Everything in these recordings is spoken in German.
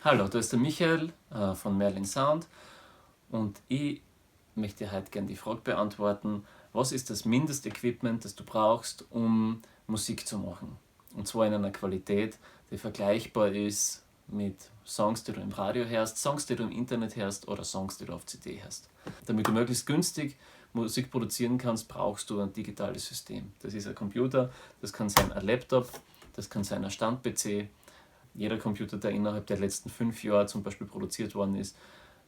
Hallo, da ist der Michael von Merlin Sound und ich möchte dir heute gerne die Frage beantworten: Was ist das Mindestequipment, das du brauchst, um Musik zu machen? Und zwar in einer Qualität, die vergleichbar ist mit Songs, die du im Radio hörst, Songs, die du im Internet hörst oder Songs, die du auf CD hörst. Damit du möglichst günstig Musik produzieren kannst, brauchst du ein digitales System. Das ist ein Computer, das kann sein ein Laptop, das kann sein ein Stand-PC. Jeder Computer, der innerhalb der letzten 5 Jahre zum Beispiel produziert worden ist,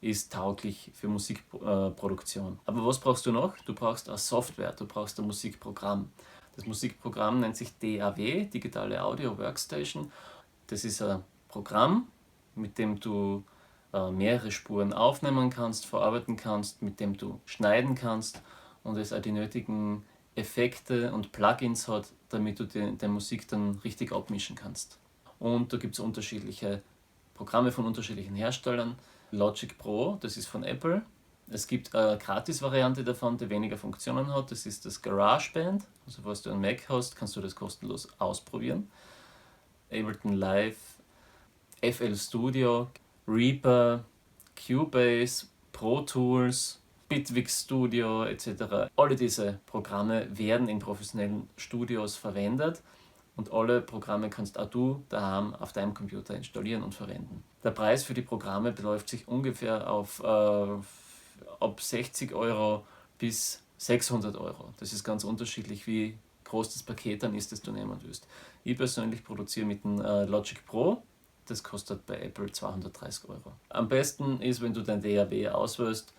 ist tauglich für Musikproduktion. Aber was brauchst du noch? Du brauchst eine Software, du brauchst ein Musikprogramm. Das Musikprogramm nennt sich DAW, Digitale Audio Workstation. Das ist ein Programm, mit dem du mehrere Spuren aufnehmen kannst, verarbeiten kannst, mit dem du schneiden kannst und es auch die nötigen Effekte und Plugins hat, damit du die Musik dann richtig abmischen kannst. Und da gibt es unterschiedliche Programme von unterschiedlichen Herstellern. Logic Pro, das ist von Apple. Es gibt eine Gratis-Variante davon, die weniger Funktionen hat. Das ist das GarageBand. Also falls du einen Mac hast, kannst du das kostenlos ausprobieren. Ableton Live, FL Studio, Reaper, Cubase, Pro Tools, Bitwig Studio etc. Alle diese Programme werden in professionellen Studios verwendet und alle Programme kannst auch du daheim auf deinem Computer installieren und verwenden. Der Preis für die Programme beläuft sich ungefähr auf ab 60 € bis 600 €. Das ist ganz unterschiedlich, wie groß das Paket dann ist, das du nehmen willst. Ich persönlich produziere mit dem Logic Pro. Das kostet bei Apple 230 €. Am besten ist, wenn du dein DAW auswählst,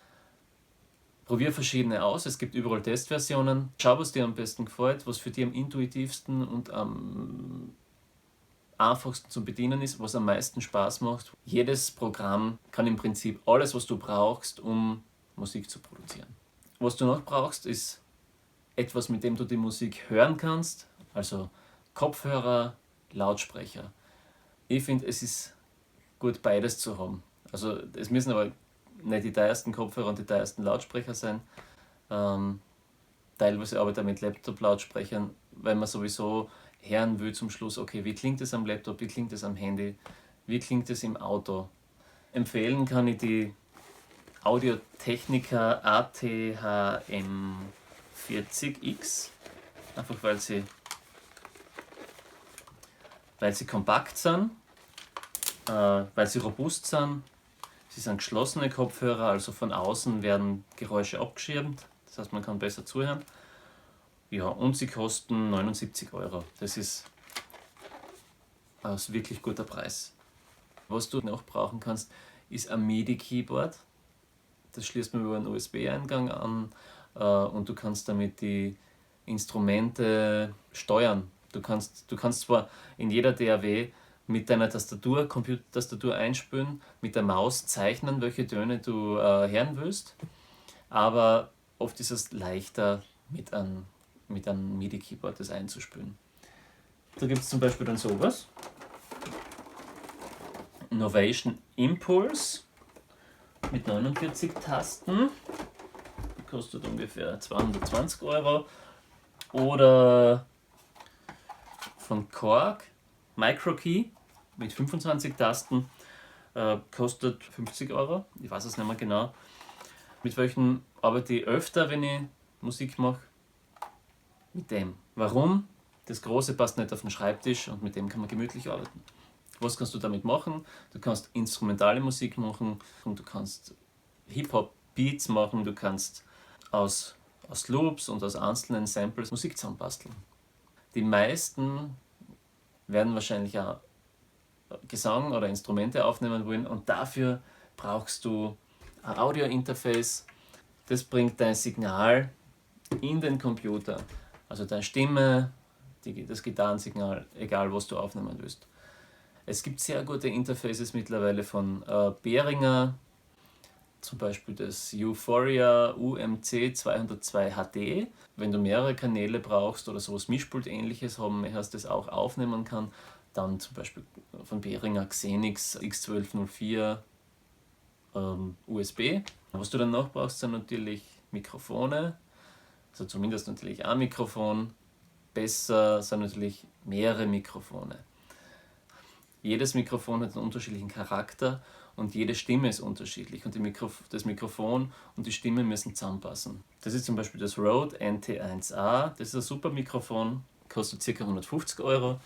probier verschiedene aus. Es gibt überall Testversionen. Schau, was dir am besten gefällt, was für dich am intuitivsten und am einfachsten zu bedienen ist, was am meisten Spaß macht. Jedes Programm kann im Prinzip alles, was du brauchst, um Musik zu produzieren. Was du noch brauchst, ist etwas, mit dem du die Musik hören kannst, also Kopfhörer, Lautsprecher. Ich finde, es ist gut, beides zu haben. Also es müssen aber nicht die teuersten Kopfhörer und die teuersten Lautsprecher sein. Teilweise arbeite ich mit Laptop-Lautsprechern, weil man sowieso hören will zum Schluss, okay, wie klingt es am Laptop, wie klingt es am Handy, wie klingt es im Auto. Empfehlen kann ich die Audio-Technica ATH-M40X, einfach weil sie kompakt sind, weil sie robust sind. Sie sind geschlossene Kopfhörer, also von außen werden Geräusche abgeschirmt, das heißt, man kann besser zuhören. Ja, und sie kosten 79 €. Das ist ein wirklich guter Preis. Was du noch brauchen kannst, ist ein MIDI-Keyboard. Das schließt man über einen USB-Eingang an und du kannst damit die Instrumente steuern. Du kannst zwar in jeder DAW mit deiner Tastatur, Computertastatur einspülen, mit der Maus zeichnen, welche Töne du hören willst, aber oft ist es leichter, mit einem MIDI-Keyboard das einzuspülen. Da gibt es zum Beispiel dann sowas. Novation Impulse mit 49 Tasten. Kostet ungefähr 220 €. Oder von Korg Microkey mit 25 Tasten. Kostet 50 €. Ich weiß es nicht mehr genau. Mit welchem arbeite ich öfter, wenn ich Musik mache? Mit dem. Warum? Das Große passt nicht auf den Schreibtisch und mit dem kann man gemütlich arbeiten. Was kannst du damit machen? Du kannst instrumentale Musik machen und du kannst Hip-Hop-Beats machen, du kannst aus Loops und aus einzelnen Samples Musik zusammenbasteln. Die meisten werden wahrscheinlich auch Gesang oder Instrumente aufnehmen wollen und dafür brauchst du ein Audio-Interface. Das bringt dein Signal in den Computer, also deine Stimme, das Gitarrensignal, egal was du aufnehmen willst. Es gibt sehr gute Interfaces mittlerweile von Behringer, zum Beispiel das Euphoria UMC 202 HD. Wenn du mehrere Kanäle brauchst oder sowas Mischpult-ähnliches haben hast, das auch aufnehmen kann, dann zum Beispiel von Behringer Xenix X1204 USB. Was du dann noch brauchst, sind natürlich Mikrofone, also zumindest natürlich ein Mikrofon. Besser sind natürlich mehrere Mikrofone. jedes Mikrofon hat einen unterschiedlichen Charakter und jede Stimme ist unterschiedlich und das Mikrofon und die Stimme müssen zusammenpassen. Das ist zum Beispiel das Rode NT1A, das ist ein super Mikrofon, kostet ca. 150 Euro.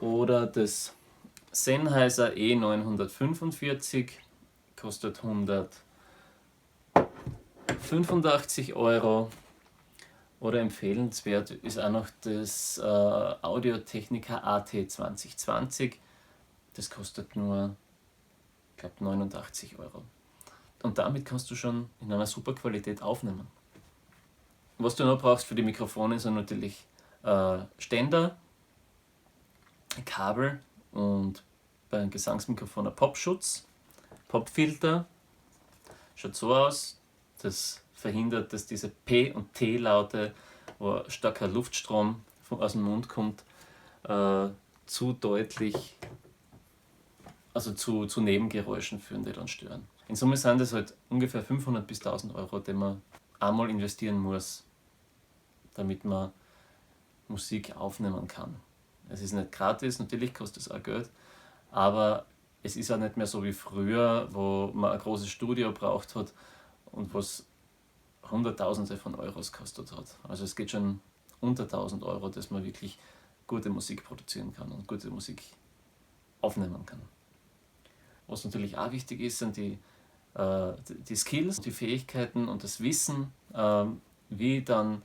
Oder das Sennheiser E945, kostet 185 Euro. Oder empfehlenswert ist auch noch das Audio-Technica AT2020. Das kostet nur, ich glaube, 89 Euro. Und damit kannst du schon in einer super Qualität aufnehmen. Was du noch brauchst für die Mikrofone sind natürlich Ständer, Kabel und beim Gesangsmikrofon ein Popschutz, Popfilter. Schaut so aus. Das verhindert, dass diese P- und T-Laute, wo starker Luftstrom aus dem Mund kommt, zu deutlich, also zu Nebengeräuschen führen, die dann stören. In Summe sind das halt ungefähr 500 bis 1000 Euro, die man einmal investieren muss, damit man Musik aufnehmen kann. Es ist nicht gratis, natürlich kostet es auch Geld, aber es ist auch nicht mehr so wie früher, wo man ein großes Studio braucht hat und was Hunderttausende von Euros gekostet hat. Also es geht schon unter 1000 Euro, dass man wirklich gute Musik produzieren kann und gute Musik aufnehmen kann. Was natürlich auch wichtig ist, sind die Skills, die Fähigkeiten und das Wissen, wie dann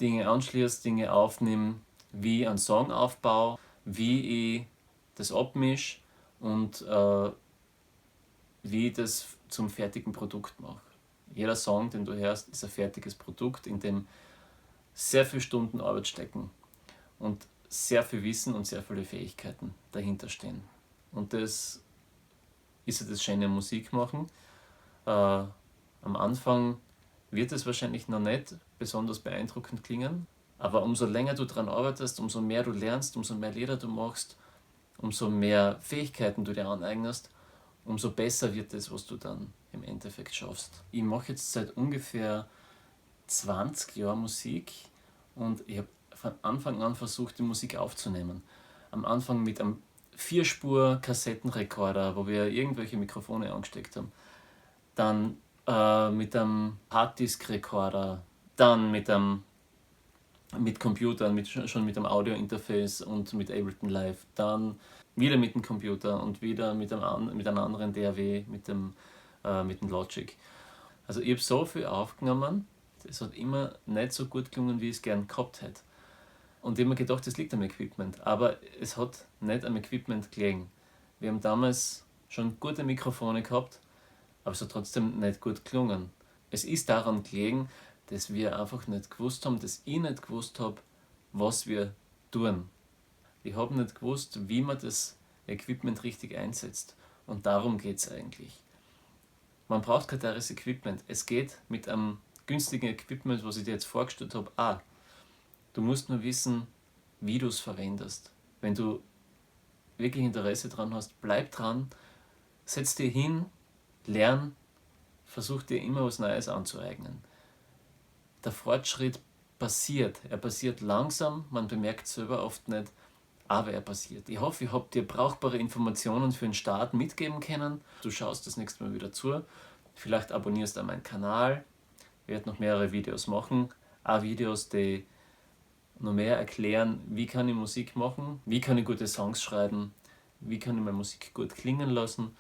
Dinge anschließt, Dinge aufnehme, wie ich einen Song aufbaue, wie ich das abmische und wie ich das zum fertigen Produkt mache. Jeder Song, den du hörst, ist ein fertiges Produkt, in dem sehr viele Stunden Arbeit stecken und sehr viel Wissen und sehr viele Fähigkeiten dahinter stehen. Und das ist ja das schöne Musik machen. Am Anfang wird es wahrscheinlich noch nicht besonders beeindruckend klingen, aber umso länger du daran arbeitest, umso mehr du lernst, umso mehr Lieder du machst, umso mehr Fähigkeiten du dir aneignest, umso besser wird es, was du dann im Endeffekt schaffst. Ich mache jetzt seit ungefähr 20 Jahren Musik und ich habe von Anfang an versucht, die Musik aufzunehmen. Am Anfang mit einem 4-Spur-Kassettenrekorder, wo wir irgendwelche Mikrofone angesteckt haben. Dann mit einem Harddisk-Rekorder, dann mit Computern, schon mit einem Audio-Interface und mit Ableton Live, dann wieder mit dem Computer und wieder mit einer anderen DAW, mit dem Logic. Also ich habe so viel aufgenommen, es hat immer nicht so gut gelungen, wie ich es gern gehabt hätte. Und ich habe mir gedacht, das liegt am Equipment, aber es hat nicht am Equipment gelegen. Wir haben damals schon gute Mikrofone gehabt, aber es hat trotzdem nicht gut gelungen. Es ist daran gelegen, dass wir einfach nicht gewusst haben, dass ich nicht gewusst habe, was wir tun. Ich habe nicht gewusst, wie man das Equipment richtig einsetzt. Und darum geht es eigentlich. Man braucht kein teures Equipment. Es geht mit einem günstigen Equipment, was ich dir jetzt vorgestellt habe, auch. Du musst nur wissen, wie du es verwendest. Wenn du wirklich Interesse daran hast, bleib dran, setz dir hin, lern, versuch dir immer was Neues anzueignen. Der Fortschritt passiert. Er passiert langsam, man bemerkt es selber oft nicht, aber er passiert. Ich hoffe, ich habe dir brauchbare Informationen für den Start mitgeben können. Du schaust das nächste Mal wieder zu. Vielleicht abonnierst du meinen Kanal. Ich werde noch mehrere Videos machen. Auch Videos, die noch mehr erklären, wie kann ich Musik machen, wie kann ich gute Songs schreiben, wie kann ich meine Musik gut klingen lassen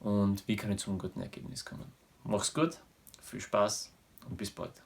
und wie kann ich zu einem guten Ergebnis kommen. Mach's gut, viel Spaß und bis bald.